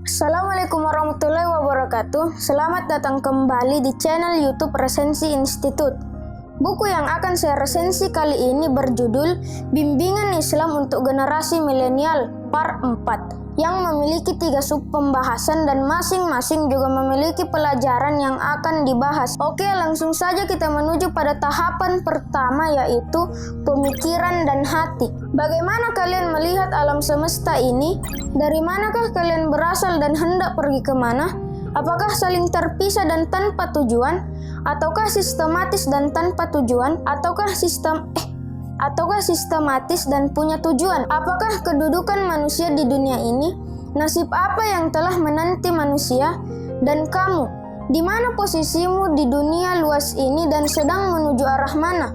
Assalamualaikum warahmatullahi wabarakatuh. Selamat datang kembali di channel YouTube Resensi Institute. Buku yang akan saya resensi kali ini berjudul Bimbingan Islam untuk Generasi Milenial Part 4 yang memiliki 3 sub pembahasan dan masing-masing juga memiliki pelajaran yang akan dibahas. Oke, langsung saja kita menuju pada tahapan pertama, yaitu pemikiran dan hati. Bagaimana kalian melihat alam semesta ini? Dari manakah kalian berasal dan hendak pergi kemana? Apakah saling terpisah dan tanpa tujuan? Ataukah sistematis dan tanpa tujuan? Ataukah sistematis dan punya tujuan? Apakah kedudukan manusia di dunia ini? Nasib apa yang telah menanti manusia? Dan kamu, di mana posisimu di dunia luas ini dan sedang menuju arah mana?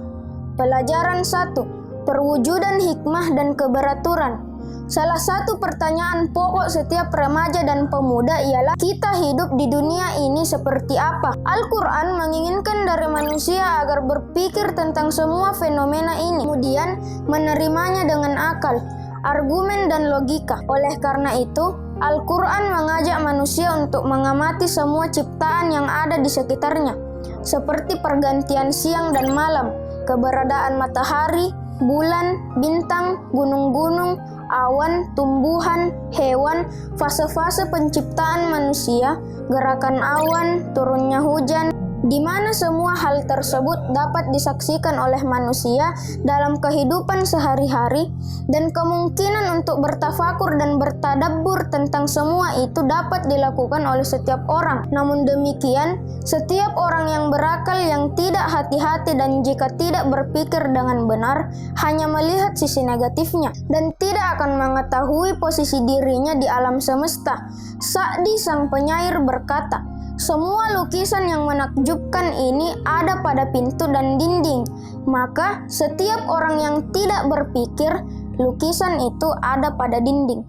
Pelajaran 1. Perwujudan hikmah dan keberaturan. Salah satu pertanyaan pokok setiap remaja dan pemuda ialah, kita hidup di dunia ini seperti apa? Al-Quran menginginkan dari manusia agar berpikir tentang semua fenomena ini, kemudian menerimanya dengan akal, argumen, dan logika. Oleh karena itu, Al-Quran mengajak manusia untuk mengamati semua ciptaan yang ada di sekitarnya, seperti pergantian siang dan malam, keberadaan matahari, bulan, bintang, gunung-gunung, awan, tumbuhan, hewan, fase-fase penciptaan manusia, gerakan awan, turunnya hujan, di mana semua hal tersebut dapat disaksikan oleh manusia dalam kehidupan sehari-hari, dan kemungkinan untuk bertafakur dan bertadabbur tentang semua itu dapat dilakukan oleh setiap orang. Namun demikian, setiap orang yang berakal yang tidak hati-hati dan jika tidak berpikir dengan benar, hanya melihat sisi negatifnya dan tidak akan mengetahui posisi dirinya di alam semesta. Sa'di sang penyair berkata, semua lukisan yang menakjubkan ini ada pada pintu dan dinding, maka setiap orang yang tidak berpikir, lukisan itu ada pada dinding.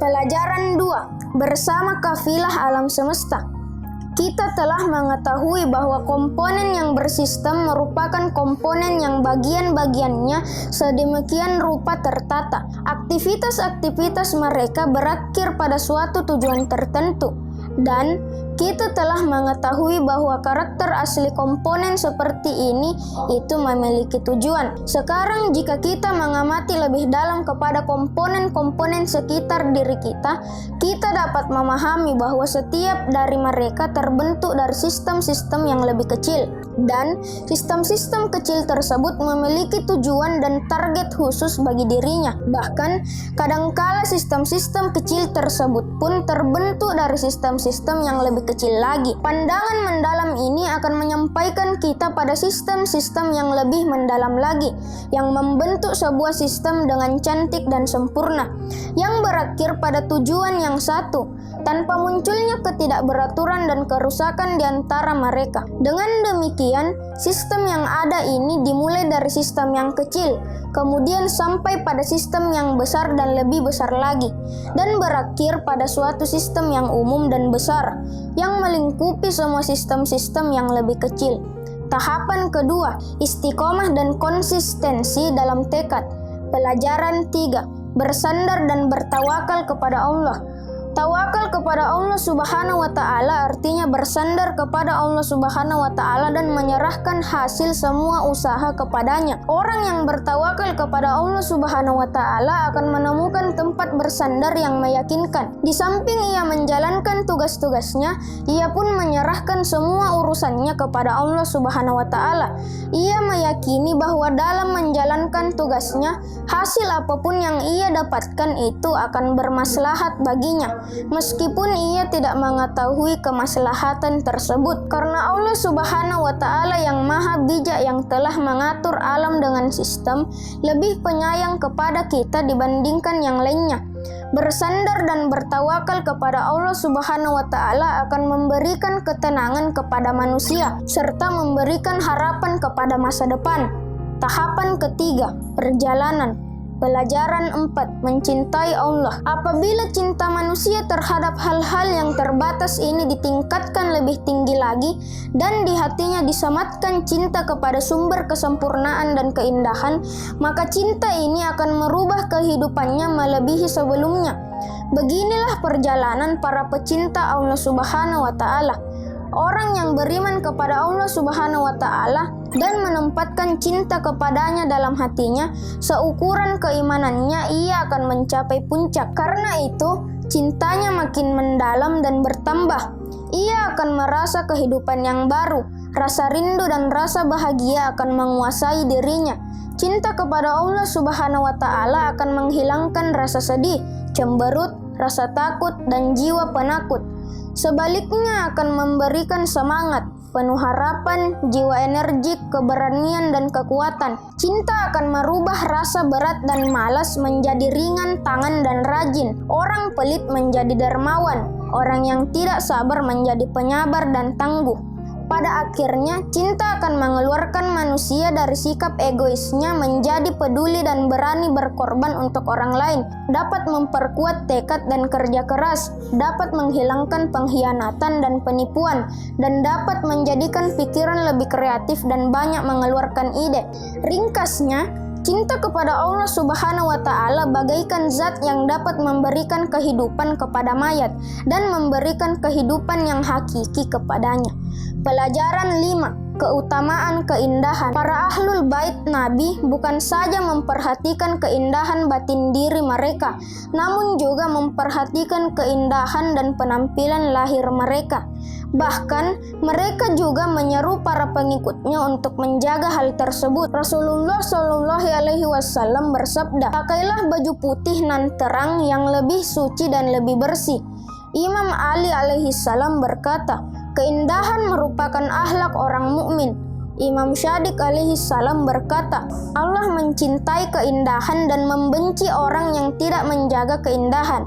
Pelajaran 2. Bersama kafilah alam semesta. Kita telah mengetahui bahwa komponen yang bersistem merupakan komponen yang bagian-bagiannya sedemikian rupa tertata. Aktivitas-aktivitas mereka berakhir pada suatu tujuan tertentu. Dan kita telah mengetahui bahwa karakter asli komponen seperti ini itu memiliki tujuan. Sekarang jika kita mengamati lebih dalam kepada komponen-komponen sekitar diri kita, kita dapat memahami bahwa setiap dari mereka terbentuk dari sistem-sistem yang lebih kecil. Dan sistem-sistem kecil tersebut memiliki tujuan dan target khusus bagi dirinya. Bahkan kadangkala sistem-sistem kecil tersebut pun terbentuk dari sistem-sistem yang lebih kecil lagi. Pandangan mendalam ini akan menyampaikan kita pada sistem-sistem yang lebih mendalam lagi, yang membentuk sebuah sistem dengan cantik dan sempurna, yang berakhir pada tujuan yang satu, tanpa munculnya ketidakberaturan dan kerusakan di antara mereka. Dengan demikian, sistem yang ada ini dimulai dari sistem yang kecil, kemudian sampai pada sistem yang besar dan lebih besar lagi, dan berakhir pada suatu sistem yang umum dan besar, yang melingkupi semua sistem-sistem yang lebih kecil. Tahapan kedua, istiqomah dan konsistensi dalam tekad. Pelajaran 3. Bersandar dan bertawakal kepada Allah. Tawakal kepada Allah Subhanahu wa Ta'ala artinya bersandar kepada Allah Subhanahu wa Ta'ala dan menyerahkan hasil semua usaha kepadanya. Orang yang bertawakal kepada Allah Subhanahu wa Ta'ala akan menemukan tempat bersandar yang meyakinkan. Di samping ia menjalankan tugas-tugasnya, ia pun menyerahkan semua urusannya kepada Allah Subhanahu wa Ta'ala. Ia meyakini bahwa dalam menjalankan tugasnya, hasil apapun yang ia dapatkan itu akan bermaslahat baginya, meskipun ia tidak mengetahui kemaslahatan tersebut, karena Allah Subhanahu wa Ta'ala yang maha bijak yang telah mengatur alam dengan sistem lebih penyayang kepada kita dibandingkan yang lainnya. Bersandar dan bertawakal kepada Allah Subhanahu wa Ta'ala akan memberikan ketenangan kepada manusia serta memberikan harapan kepada masa depan. Tahapan ketiga, perjalanan. Pelajaran 4. Mencintai Allah. Apabila cinta manusia terhadap hal-hal yang terbatas ini ditingkatkan lebih tinggi lagi dan di hatinya disematkan cinta kepada sumber kesempurnaan dan keindahan, maka cinta ini akan merubah kehidupannya melebihi sebelumnya. Beginilah perjalanan para pecinta Allah Subhanahu wa Ta'ala. Orang yang beriman kepada Allah Subhanahu wa Ta'ala dan menempatkan cinta kepadanya dalam hatinya, seukuran keimanannya ia akan mencapai puncak. Karena itu, cintanya makin mendalam dan bertambah. Ia akan merasa kehidupan yang baru, rasa rindu dan rasa bahagia akan menguasai dirinya. Cinta kepada Allah Subhanahu wa Ta'ala akan menghilangkan rasa sedih, cemberut, rasa takut, dan jiwa penakut. Sebaliknya akan memberikan semangat, penuh harapan, jiwa energik, keberanian, dan kekuatan. Cinta akan merubah rasa berat dan malas menjadi ringan tangan dan rajin. Orang pelit menjadi dermawan, orang yang tidak sabar menjadi penyabar dan tangguh. Pada akhirnya, cinta akan mengeluarkan manusia dari sikap egoisnya menjadi peduli dan berani berkorban untuk orang lain, dapat memperkuat tekad dan kerja keras, dapat menghilangkan pengkhianatan dan penipuan, dan dapat menjadikan pikiran lebih kreatif dan banyak mengeluarkan ide. Ringkasnya, cinta kepada Allah Subhanahu wa Ta'ala bagaikan zat yang dapat memberikan kehidupan kepada mayat dan memberikan kehidupan yang hakiki kepadanya. Pelajaran 5. Keutamaan keindahan. Para ahlul bait Nabi bukan saja memperhatikan keindahan batin diri mereka, namun juga memperhatikan keindahan dan penampilan lahir mereka. Bahkan, mereka juga menyeru para pengikutnya untuk menjaga hal tersebut. Rasulullah Shallallahu Alaihi Wasallam bersabda, "Pakailah baju putih nan terang yang lebih suci dan lebih bersih." Imam Ali alaihi salam berkata, "Keindahan merupakan akhlak orang mukmin." Imam Syadiq alaihi salam berkata, "Allah mencintai keindahan dan membenci orang yang tidak menjaga keindahan."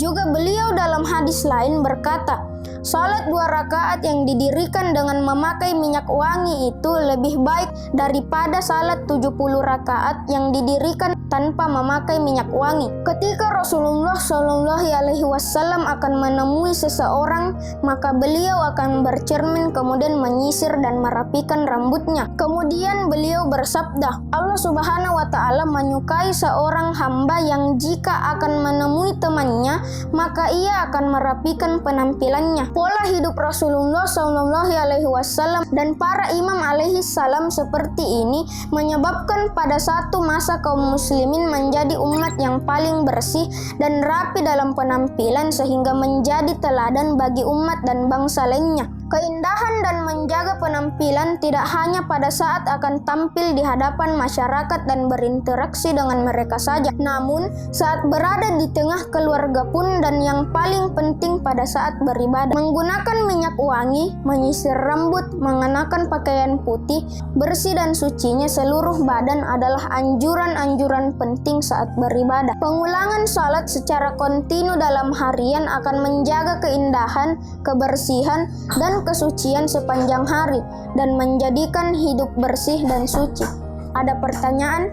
Juga beliau dalam hadis lain berkata, "Salat 2 rakaat yang didirikan dengan memakai minyak wangi itu lebih baik daripada salat 70 rakaat yang didirikan tanpa memakai minyak wangi." Ketika Rasulullah Shallallahu Alaihi Wasallam akan menemui seseorang, maka beliau akan bercermin kemudian menyisir dan merapikan rambutnya. Kemudian beliau bersabda, "Allah Subhanahu wa Ta'ala menyukai seorang hamba yang jika akan menemui temannya, maka ia akan merapikan penampilannya." Pola hidup Rasulullah Shallallahu Alaihi Wasallam dan para imam alaihi salam seperti ini menyebabkan pada satu masa kaum muslimin menjadi umat yang paling bersih dan rapi dalam penampilan sehingga menjadi teladan bagi umat dan bangsa lainnya. Keindahan dan menjaga penampilan tidak hanya pada saat akan tampil di hadapan masyarakat dan berinteraksi dengan mereka saja, namun saat berada di tengah keluarga pun, dan yang paling penting pada saat beribadah. Menggunakan minyak wangi, menyisir rambut, mengenakan pakaian putih, bersih dan sucinya seluruh badan adalah anjuran-anjuran penting saat beribadah. Pengulangan salat secara kontinu dalam harian akan menjaga keindahan, kebersihan, dan kesucian sepanjang hari dan menjadikan hidup bersih dan suci. Ada pertanyaan?